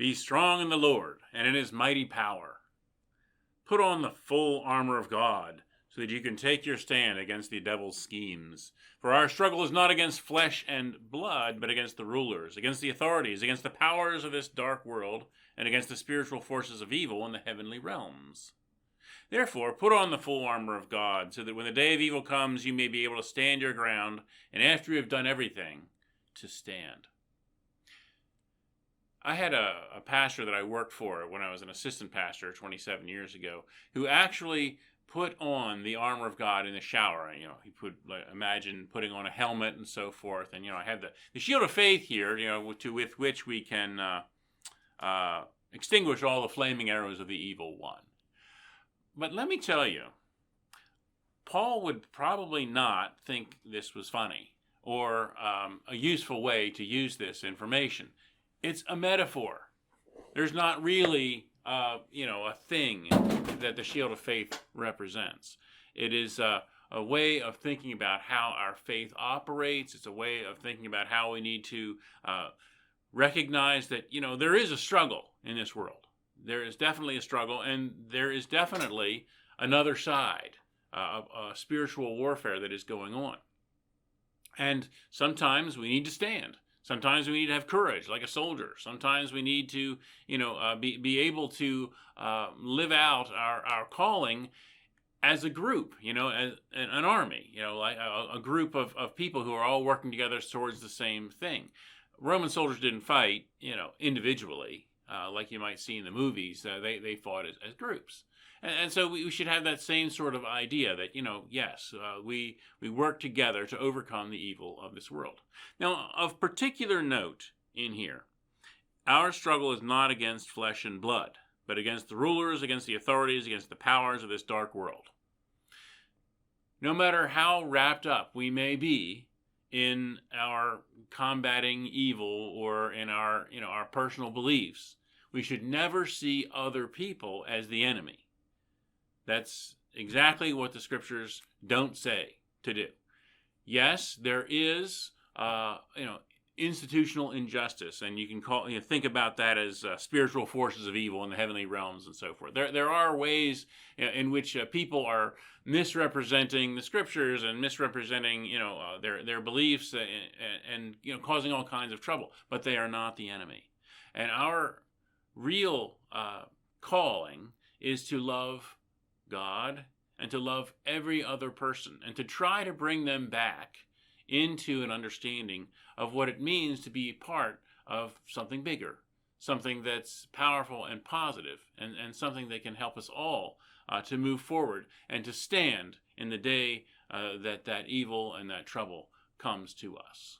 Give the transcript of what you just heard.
Be strong in the Lord and in his mighty power. Put on the full armor of God so that you can take your stand against the devil's schemes. For our struggle is not against flesh and blood, but against the rulers, against the authorities, against the powers of this dark world, and against the spiritual forces of evil in the heavenly realms. Therefore, put on the full armor of God, so that when the day of evil comes, you may be able to stand your ground, and after you have done everything, to stand. I had a pastor that I worked for when I was an assistant pastor 27 years ago, who actually put on the armor of God in the shower. He put, imagine putting on a helmet and so forth. And, I have the shield of faith here, with which we can extinguish all the flaming arrows of the evil one. But let me tell you, Paul would probably not think this was funny or a useful way to use this information. It's a metaphor. There's not really, a thing that the shield of faith represents. It is a way of thinking about how our faith operates. It's a way of thinking about how we need to recognize that, there is a struggle in this world. There is definitely a struggle, and there is definitely another side of spiritual warfare that is going on. And sometimes we need to stand. Sometimes we need to have courage, like a soldier. Sometimes we need to, be able to live out our calling as a group, as an army, like a group of people who are all working together towards the same thing. Roman soldiers didn't fight, individually, like you might see in the movies. They fought as groups. And so we should have that same sort of idea that, yes, we work together to overcome the evil of this world. Now, of particular note in here, our struggle is not against flesh and blood, but against the rulers, against the authorities, against the powers of this dark world. No matter how wrapped up we may be in our combating evil or in our personal beliefs, we should never see other people as the enemy. That's exactly what the scriptures don't say to do. Yes, there is, institutional injustice, and you can think about that as spiritual forces of evil in the heavenly realms and so forth. There are ways in which people are misrepresenting the scriptures and misrepresenting, their beliefs and causing all kinds of trouble, but they are not the enemy. And our real calling is to love God and to love every other person and to try to bring them back into an understanding of what it means to be part of something bigger, something that's powerful and positive, and something that can help us all to move forward and to stand in the day that evil and that trouble comes to us.